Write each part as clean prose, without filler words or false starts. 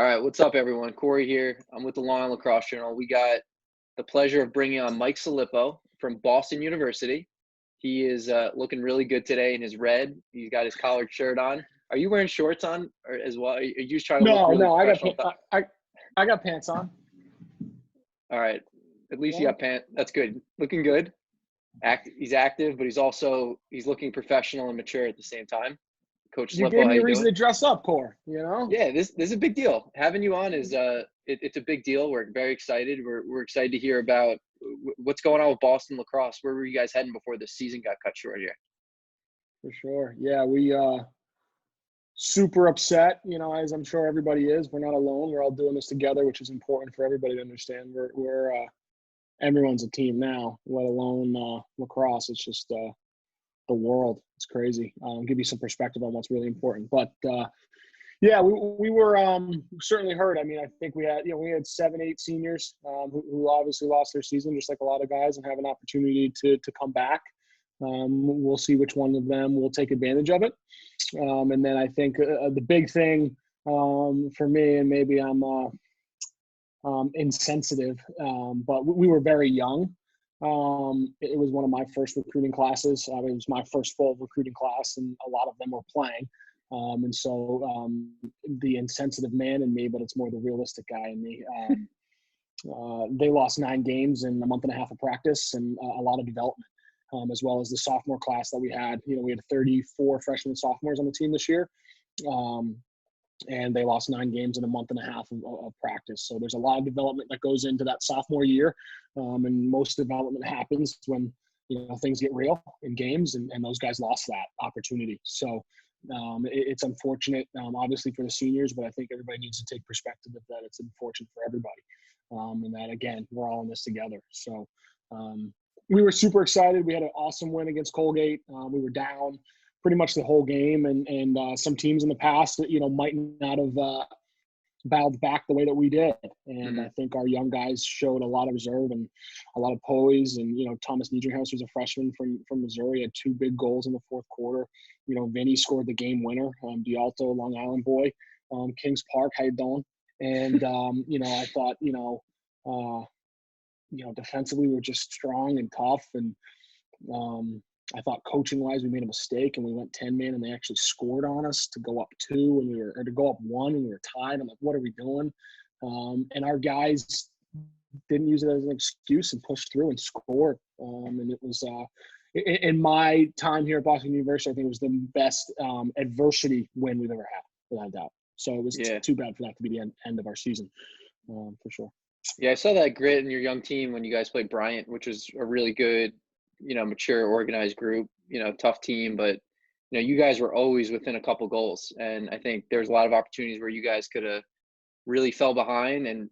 All right, what's up, everyone? Corey here. I'm with the Long Island Lacrosse Journal. We got the pleasure of bringing on Mike Silipo from Boston University. He is looking really good today in his red. He's got his collared shirt on. Are you wearing shorts on or as well? Are you just trying to look really professional? I got pants on. All right, at least you got pants. That's good. Looking good. He's active, but he's looking professional and mature at the same time. Coach Silipo, You gave me a how you reason doing? to dress up, Core. You know? Yeah, this is a big deal. Having you on is it's a big deal. We're very excited. We're excited to hear about what's going on with Boston Lacrosse. Where were you guys heading before the season got cut short here? For sure. Yeah, we super upset. You know, as I'm sure everybody is. We're not alone. We're all doing this together, which is important for everybody to understand. We're everyone's a team now, let alone lacrosse. It's just the world. It's crazy. Give you some perspective on what's really important. But yeah, we were certainly hurt. I mean, I think we had 7, 8 seniors who obviously lost their season, just like a lot of guys, and have an opportunity to come back. We'll see which one of them will take advantage of it. And then I think the big thing for me, and maybe I'm insensitive, but we were very young. It was one of my first recruiting classes. It was my first full recruiting class, and a lot of them were playing. And so the insensitive man in me, but it's more the realistic guy in me. They lost 9 games in a month and a half of practice and a lot of development, as well as the sophomore class that we had. You know, we had 34 freshmen and sophomores on the team this year. And they lost 9 games in a month and a half of practice. So there's a lot of development that goes into that sophomore year. And most development happens when, things get real in games, and those guys lost that opportunity. So it's unfortunate, obviously, for the seniors, but I think everybody needs to take perspective of that. It's unfortunate for everybody. And that, again, we're all in this together. So we were super excited. We had an awesome win against Colgate. We were down pretty much the whole game, and some teams in the past, might not have bowed back the way that we did. And I think our young guys showed a lot of reserve and a lot of poise. And Thomas Niedringhaus, who's a freshman from Missouri, had 2 big goals in the fourth quarter. Vinny scored the game winner. D'Alto, Long Island boy, Kings Park, how you doing? And I thought defensively we were just strong and tough, and I thought coaching-wise we made a mistake, and we went 10-man, and they actually scored on us to go up 2, or to go up 1, and we were tied. I'm like, what are we doing? And our guys didn't use it as an excuse and pushed through and scored. And it was in my time here at Boston University, I think it was the best adversity win we've ever had, without a doubt. So it was too bad for that to be the end of our season, for sure. Yeah, I saw that grit in your young team when you guys played Bryant, which was a really good, mature, organized group, tough team. But, you guys were always within a couple goals. And I think there's a lot of opportunities where you guys could have really fell behind and,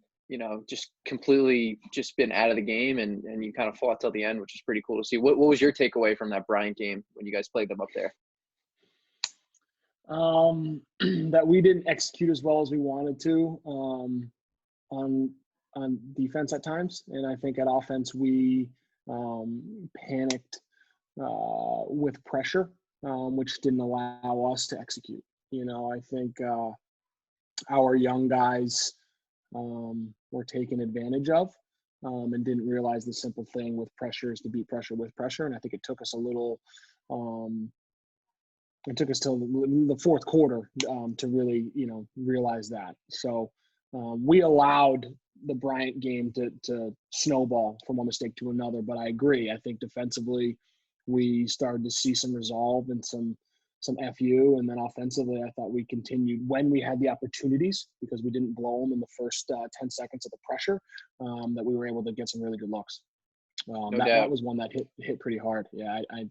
just completely just been out of the game. And you kind of fought till the end, which is pretty cool to see. What was your takeaway from that Bryan game when you guys played them up there? That we didn't execute as well as we wanted to on defense at times. And I think at offense we panicked with pressure, which didn't allow us to execute. I think our young guys were taken advantage of and didn't realize the simple thing with pressure is to beat pressure with pressure. And I think it took us till the fourth quarter to really, realize that. So we allowed the Bryant game to snowball from one mistake to another. But I agree. I think defensively we started to see some resolve and some FU. And then offensively, I thought we continued when we had the opportunities, because we didn't blow them in the first 10 seconds of the pressure, that we were able to get some really good looks. That was one that hit pretty hard. Yeah, I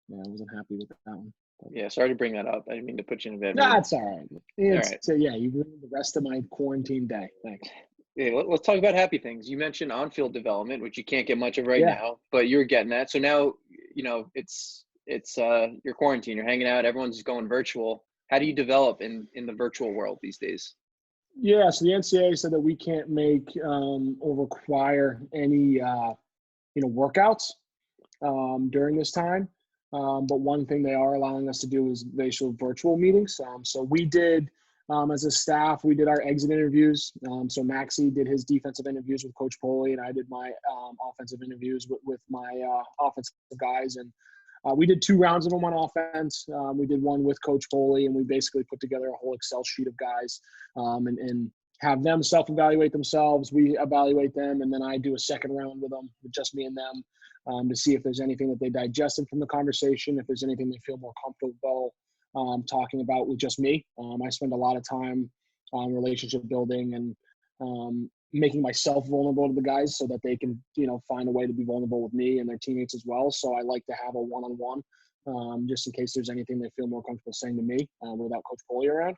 wasn't happy with that one. Yeah, sorry to bring that up. I didn't mean to put you in a bad mood. No, it's all right. All right. So, yeah, you ruined the rest of my quarantine day. Thanks. Yeah, let's talk about happy things. You mentioned on-field development, which you can't get much of now, but you're getting that. So now, it's your quarantine. You're hanging out. Everyone's going virtual. How do you develop in the virtual world these days? Yeah, so the NCAA said that we can't make or require any, workouts during this time. But one thing they are allowing us to do is they show virtual meetings. So we did As a staff, we did our exit interviews. So Maxie did his defensive interviews with Coach Poley, and I did my offensive interviews with my offensive guys. And we did 2 rounds of them on offense. We did one with Coach Foley, and we basically put together a whole Excel sheet of guys and have them self-evaluate themselves. We evaluate them, and then I do a second round with them, with just me and them, to see if there's anything that they digested from the conversation, if there's anything they feel more comfortable talking about with just me. I spend a lot of time on relationship building and making myself vulnerable to the guys so that they can, find a way to be vulnerable with me and their teammates as well. So I like to have a one-on-one, just in case there's anything they feel more comfortable saying to me without Coach Poley around.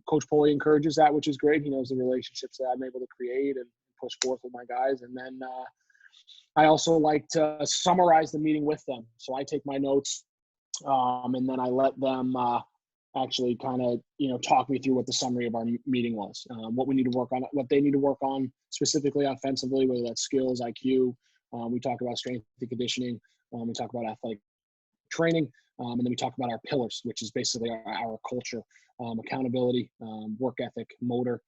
Coach Poley encourages that, which is great. He knows the relationships that I'm able to create and push forth with my guys. And then I also like to summarize the meeting with them. So I take my notes and then I let them actually kind of, talk me through what the summary of our meeting was, what we need to work on, what they need to work on specifically offensively, whether that's skills, IQ. We talk about strength and conditioning. We talk about athletic training. And then we talk about our pillars, which is basically our culture, accountability, work ethic, motor,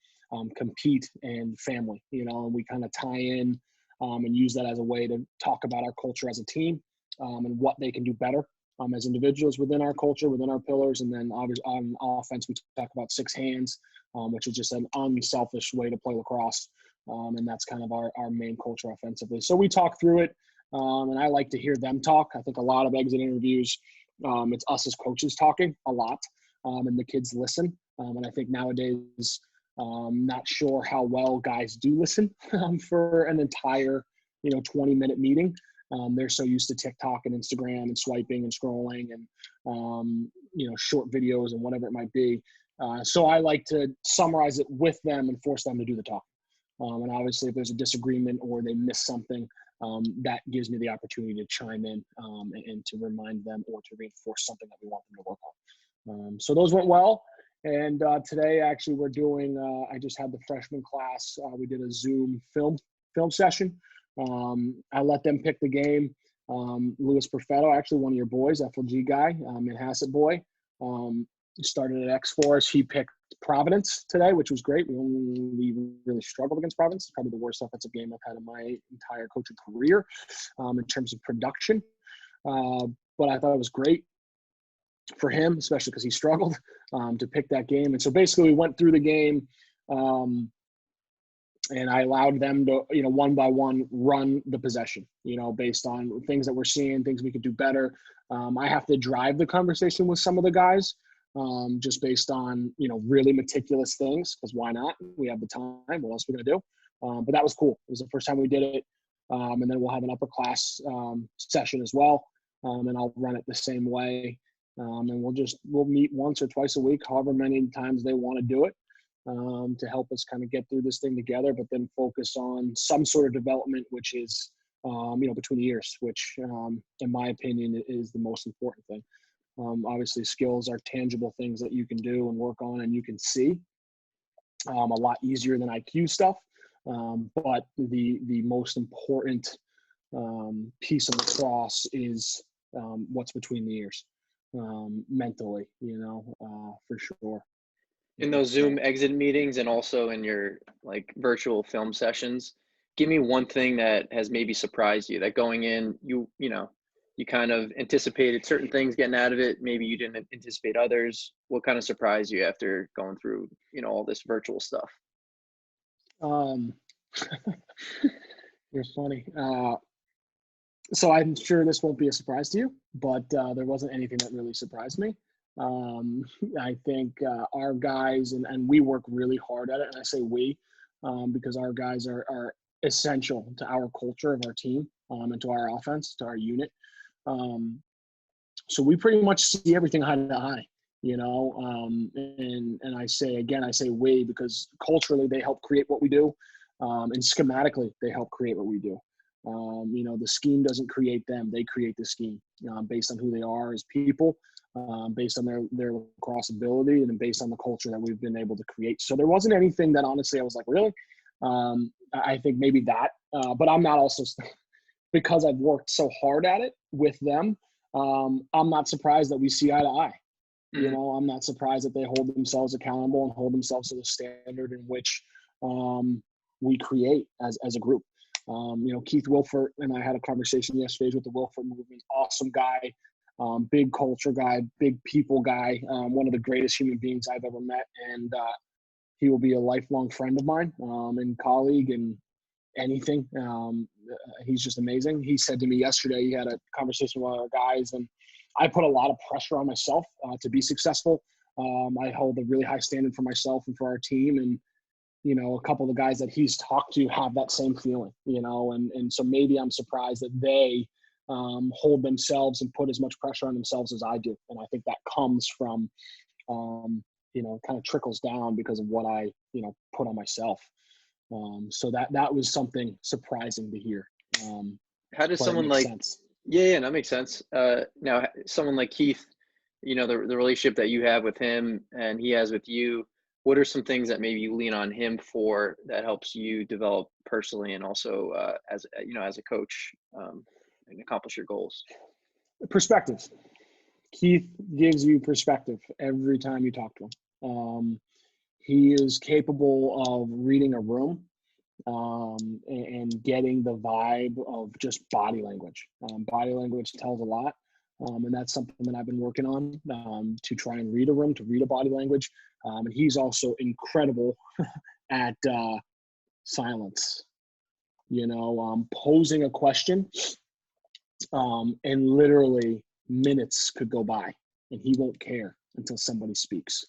compete, and family, and we kind of tie in and use that as a way to talk about our culture as a team and what they can do better as individuals within our culture, within our pillars. And then obviously on offense, we talk about 6 hands, which is just an unselfish way to play lacrosse. And that's kind of our main culture offensively. So we talk through it, and I like to hear them talk. I think a lot of exit interviews, it's us as coaches talking a lot, and the kids listen. And I think nowadays, not sure how well guys do listen for an entire, 20-minute meeting. They're so used to TikTok and Instagram and swiping and scrolling and, short videos and whatever it might be. So I like to summarize it with them and force them to do the talk. And obviously if there's a disagreement or they miss something, that gives me the opportunity to chime in and to remind them or to reinforce something that we want them to work on. So those went well. And today actually we're doing, I just had the freshman class. We did a Zoom film session. I let them pick the game. Louis Perfetto, actually one of your boys, FLG guy, Manhasset boy, started at X for us. He picked Providence today, which was great. We really struggled against Providence. It's probably the worst offensive game I've had in my entire coaching career in terms of production. But I thought it was great for him, especially because he struggled to pick that game. And so basically we went through the game and I allowed them to, one by one run the possession, based on things that we're seeing, things we could do better. I have to drive the conversation with some of the guys just based on, really meticulous things, because why not? We have the time. What else are we going to do? But that was cool. It was the first time we did it. And then we'll have an upper class session as well. And I'll run it the same way. And we'll meet once or twice a week, however many times they want to do it. To help us kind of get through this thing together, but then focus on some sort of development, which is, between the years, which, in my opinion, is the most important thing. Obviously, skills are tangible things that you can do and work on and you can see a lot easier than IQ stuff. But the most important piece of lacrosse is what's between the ears, mentally, for sure. In those Zoom exit meetings and also in your virtual film sessions, give me one thing that has maybe surprised you, that going in, you kind of anticipated certain things getting out of it. Maybe you didn't anticipate others. What kind of surprised you after going through, all this virtual stuff? You're funny. So I'm sure this won't be a surprise to you, but there wasn't anything that really surprised me. I think our guys, and we work really hard at it, and I say we, because our guys are essential to our culture of our team and to our offense, to our unit. So we pretty much see everything eye to eye, and I say we, because culturally they help create what we do, and schematically they help create what we do. The scheme doesn't create them, they create the scheme based on who they are as people. Based on their lacrosse ability and based on the culture that we've been able to create. So there wasn't anything that honestly I was like, really? I think maybe that, but I'm not also, because I've worked so hard at it with them, I'm not surprised that we see eye to eye. Mhm. I'm not surprised that they hold themselves accountable and hold themselves to the standard in which we create as a group. Keith Wilford and I had a conversation yesterday with the Wilford movement. Awesome guy, big culture guy, big people guy, one of the greatest human beings I've ever met. And he will be a lifelong friend of mine and colleague and anything. He's just amazing. He said to me yesterday, he had a conversation with our guys, and I put a lot of pressure on myself to be successful. I hold a really high standard for myself and for our team. And, a couple of the guys that he's talked to have that same feeling, and so maybe I'm surprised that they hold themselves and put as much pressure on themselves as I do. And I think that comes from, kind of trickles down because of what I, put on myself. So that was something surprising to hear. How does But it someone makes like sense. yeah, that makes sense. Now someone like Keith, the relationship that you have with him and he has with you, what are some things that maybe you lean on him for that helps you develop personally and also as a coach and accomplish your goals? Perspective. Keith gives you perspective every time you talk to him. He is capable of reading a room and getting the vibe of just body language. Body language tells a lot. And that's something that I've been working on to try and read a room, to read a body language. And he's also incredible at silence, posing a question and literally minutes could go by and he won't care until somebody speaks.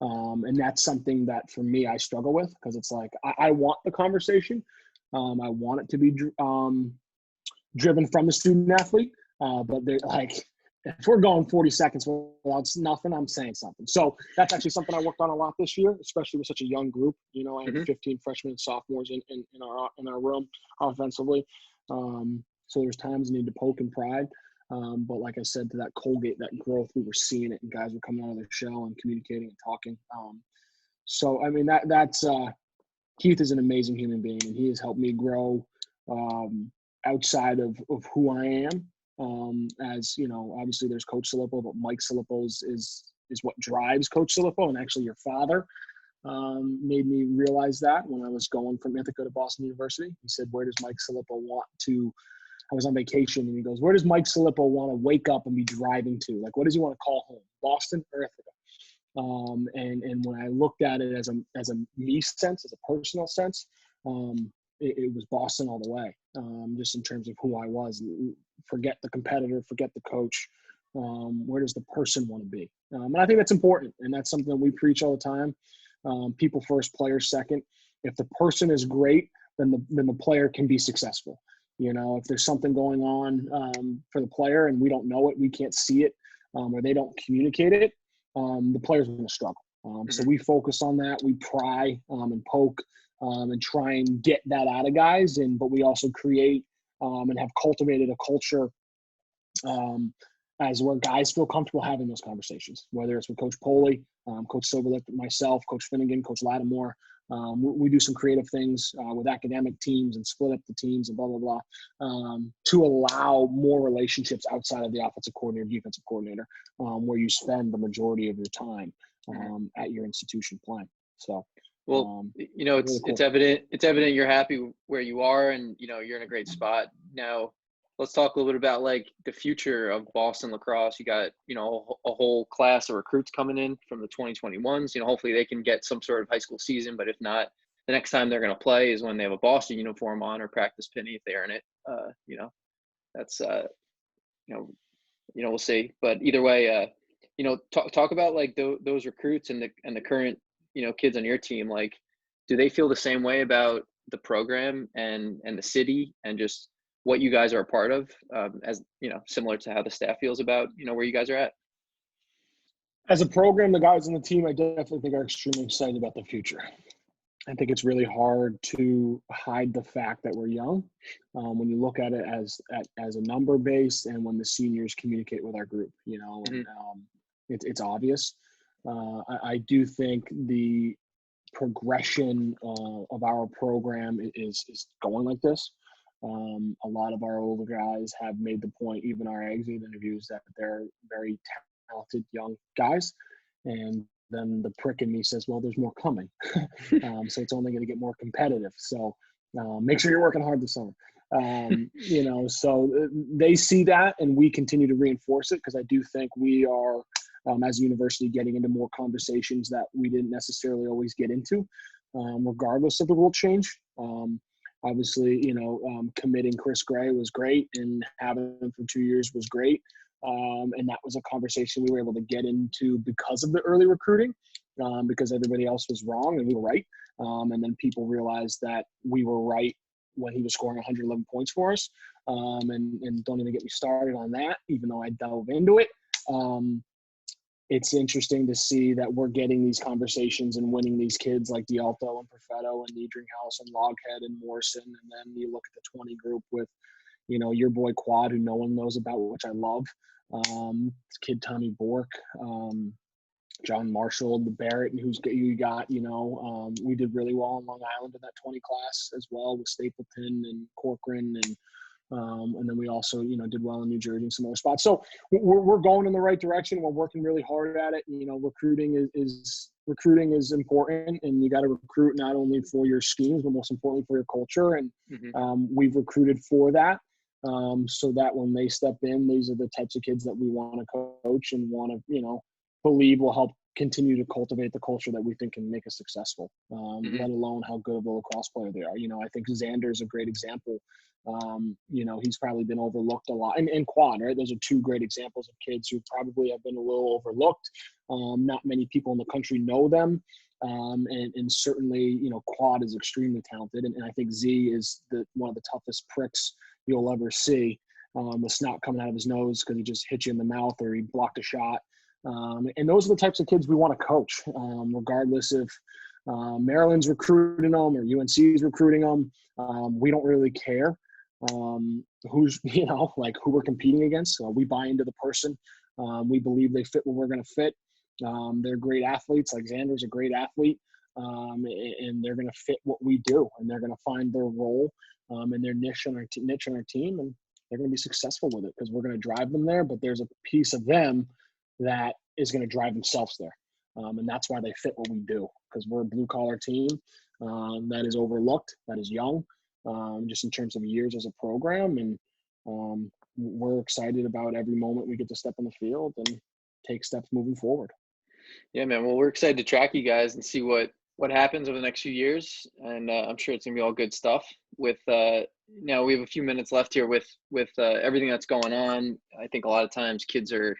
And that's something that for me, I struggle with because it's like, I want the conversation. I want it to be driven from the student athlete. But they're like, if we're going 40 seconds without nothing, I'm saying something. So that's actually something I worked on a lot this year, especially with such a young group. I had Hmm. 15 freshmen and sophomores in our room offensively. So there's times you need to poke and prod. But like I said, to that Colgate, that growth, we were seeing it and guys were coming out of their shell and communicating and talking. So, I mean, that's Keith is an amazing human being and he has helped me grow outside of who I am. As obviously there's Coach Silipo, but Mike Silipo is what drives Coach Silipo, and actually your father made me realize that when I was going from Ithaca to Boston University. He said, "Where does Mike Silipo want to?" I was on vacation, and he goes, "Where does Mike Silipo want to wake up and be driving to? Like, what does he want to call home, Boston or Ithaca?" And when I looked at it as a me sense, as a personal sense, it was Boston all the way. Just in terms of who I was. Forget the competitor, forget the coach. Where does the person want to be? And I think that's important, and that's something that we preach all the time. People first, players second. If the person is great, then the player can be successful. If there's something going on for the player and we don't know it, we can't see it, or they don't communicate it, the player's going to struggle. So Hmm. we focus on that. We pry and poke and try and get that out of guys. But we also create and have cultivated a culture um, as where guys feel comfortable having those conversations, whether it's with Coach Poley, Coach Silverlip, myself, Coach Finnegan, Coach Lattimore. We do some creative things with academic teams and split up the teams and blah, blah, blah, to allow more relationships outside of the offensive coordinator, defensive coordinator, where you spend the majority of your time Hmm. at your institution playing. So Well, really it's cool. evident you're happy where you are, and you're in a great spot now. Let's talk a little bit about like the future of Boston lacrosse. You got a whole class of recruits coming in from the 2021s. Hopefully they can get some sort of high school season, but if not, the next time they're going to play is when they have a Boston uniform on or practice penny if they earn it. That's you know we'll see. But either way, talk about like those recruits and the current kids on your team. Like, do they feel the same way about the program and the city and just what you guys are a part of, as similar to how the staff feels about where you guys are at? As a program, the guys on the team, I definitely think are extremely excited about the future. I think it's really hard to hide the fact that we're young when you look at it as a number base and when the seniors communicate with our group, and Hmm. it's obvious. I do think the progression of our program is going like this. A lot of our older guys have made the point, even our exit interviews, that they're very talented young guys. And then the prick in me says, well, there's more coming. So it's only going to get more competitive. So make sure you're working hard this summer. So they see that, and we continue to reinforce it, because I do think we are, as a university, getting into more conversations that we didn't necessarily always get into, regardless of the rule change. Obviously, committing Chris Gray was great, and having him for 2 years was great. And that was a conversation we were able to get into because of the early recruiting, because everybody else was wrong and we were right. And then people realized that we were right when he was scoring 111 points for us. And don't even get me started on that, even though I dove into it. It's interesting to see that we're getting these conversations and winning these kids like D'Alto and Perfetto and Niedringhouse and Loghead and Morrison. And then you look at the 20 group with, your boy Quad, who no one knows about, which I love. Kid Tommy Bork, John Marshall, the Barrett, and you got, we did really well in Long Island in that 20 class as well, with Stapleton and Corcoran, and then we also, did well in New Jersey and some other spots. So we're going in the right direction. We're working really hard at it. Recruiting is important, and you got to recruit not only for your schemes, but most importantly for your culture. And we've recruited for that. So that when they step in, these are the types of kids that we want to coach and want to, believe will help continue to cultivate the culture that we think can make us successful, let alone how good of a lacrosse player they are. I think Xander is a great example. He's probably been overlooked a lot. And Quad, right? Those are two great examples of kids who probably have been a little overlooked. Not many people in the country know them. And certainly, Quad is extremely talented. And I think Z is one of the toughest pricks you'll ever see, with snot coming out of his nose because he just hit you in the mouth or he blocked a shot. And those are the types of kids we want to coach, regardless if Maryland's recruiting them or UNC's recruiting them. We don't really care who's, who we're competing against. We buy into the person. We believe they fit what we're going to fit. They're great athletes. Like Xander's a great athlete, and they're going to fit what we do, and they're going to find their role and their niche on our team, and they're going to be successful with it because we're going to drive them there. But there's a piece of them that is going to drive themselves there, and that's why they fit what we do, because we're a blue-collar team that is overlooked, that is young, just in terms of years as a program, and we're excited about every moment we get to step on the field and take steps moving forward. Yeah, man. Well, we're excited to track you guys and see what happens over the next few years, and I'm sure it's gonna be all good stuff. With now we have a few minutes left here with everything that's going on. I think a lot of times kids are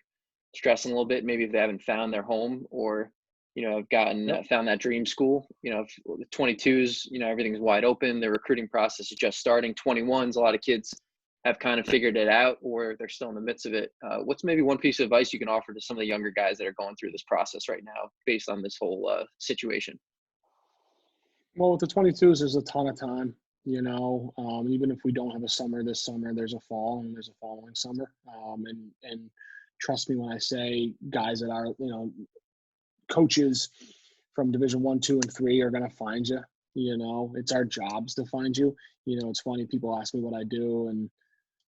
stressing a little bit, maybe if they haven't found their home or have gotten found that dream school. If the 22s, everything's wide open. The recruiting process is just starting. 21s, a lot of kids have kind of figured it out, or they're still in the midst of it. What's maybe one piece of advice you can offer to some of the younger guys that are going through this process right now based on this whole situation? Well, with the 22s, there's a ton of time, even if we don't have a summer this summer, there's a fall and there's a following summer. And trust me when I say guys that are, coaches from Division 1, 2, and 3 are going to find you. It's our jobs to find you. It's funny. People ask me what I do, and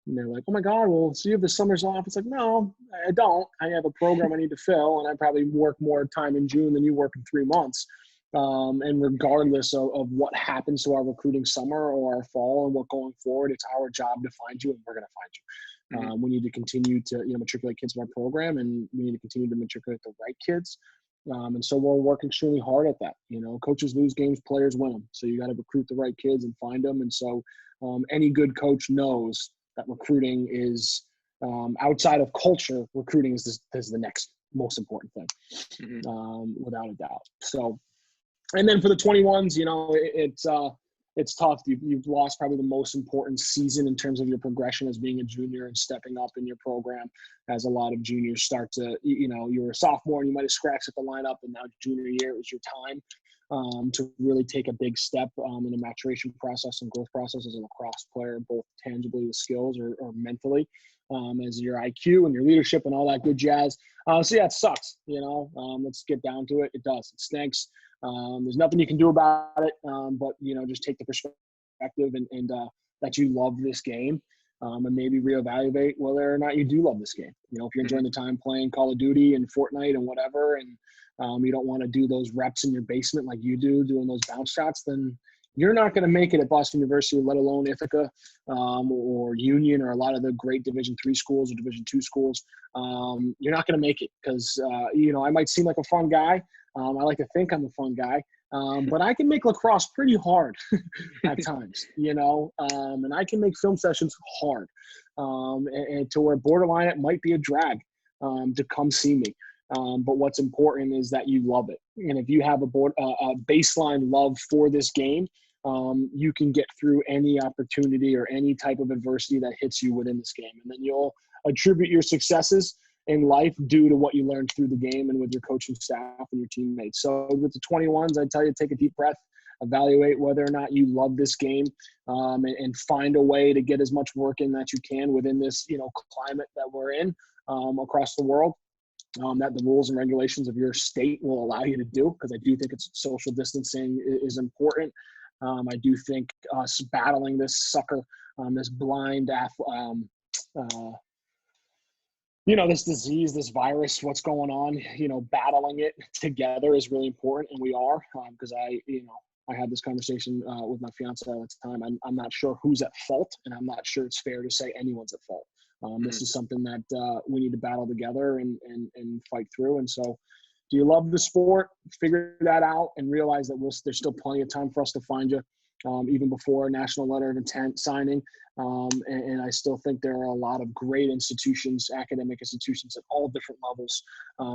they're like, "Oh my God, well, so you have the summers off?" It's like, no, I don't. I have a program I need to fill, and I probably work more time in June than you work in 3 months. And regardless of what happens to our recruiting summer or our fall and what going forward, it's our job to find you, and we're going to find you. We need to continue to matriculate kids in our program, and we need to continue to matriculate the right kids. And so we'll work extremely hard at that. Coaches lose games, players win them. So you got to recruit the right kids and find them. And so any good coach knows that recruiting is outside of culture. Recruiting is the next most important thing, without a doubt. So, and then for the 21s, it's tough. You've lost probably the most important season in terms of your progression as being a junior and stepping up in your program, as a lot of juniors start to, you were a sophomore and you might have scratched at the lineup, and now junior year is your time to really take a big step in a maturation process and growth process as a lacrosse player, both tangibly with skills or mentally, as your IQ and your leadership and all that good jazz. So yeah, it sucks, let's get down to it. It does. It stinks. There's nothing you can do about it, but just take the perspective and that you love this game, and maybe reevaluate whether or not you do love this game. You know, if you're enjoying the time playing Call of Duty and Fortnite and whatever, and you don't want to do those reps in your basement like you do, doing those bounce shots, then you're not going to make it at Boston University, let alone Ithaca or Union or a lot of the great Division III schools or Division II schools. You're not going to make it because, you know, I might seem like a fun guy. I like to think I'm a fun guy. But I can make lacrosse pretty hard at times, you know, and I can make film sessions hard and to where borderline it might be a drag to come see me. But what's important is that you love it. And if you have a baseline love for this game, you can get through any opportunity or any type of adversity that hits you within this game. And then you'll attribute your successes in life due to what you learned through the game and with your coaching staff and your teammates. So with the 21s, I'd tell you, take a deep breath, evaluate whether or not you love this game, and find a way to get as much work in that you can within this, you know, climate that we're in across the world. That the rules and regulations of your state will allow you to do, because I do think it's social distancing is important. I do think us battling this sucker, this blind you know, this disease, this virus, what's going on, you know, battling it together is really important. And we are, because I had this conversation with my fiance at the time. I'm not sure who's at fault, and I'm not sure it's fair to say anyone's at fault. This is something that we need to battle together and fight through. And so, do you love the sport? Figure that out and realize that there's still plenty of time for us to find you, even before a national letter of intent signing. And I still think there are a lot of great institutions, academic institutions at all different levels,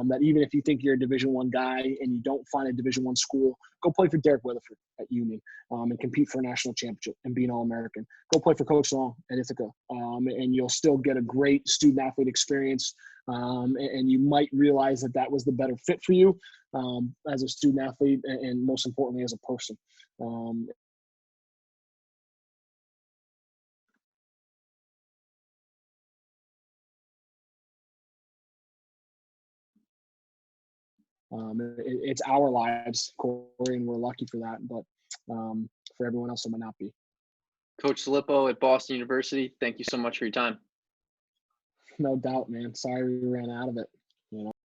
that even if you think you're a Division I guy and you don't find a Division I school, go play for Derek Weatherford at Union and compete for a national championship and be an All-American. Go play for Coach Long at Ithaca, and you'll still get a great student-athlete experience, and you might realize that was the better fit for you as a student-athlete and most importantly as a person. It's our lives, Corey, and we're lucky for that. But for everyone else, it might not be. Coach Silipo at Boston University, thank you so much for your time. No doubt, man. Sorry we ran out of it.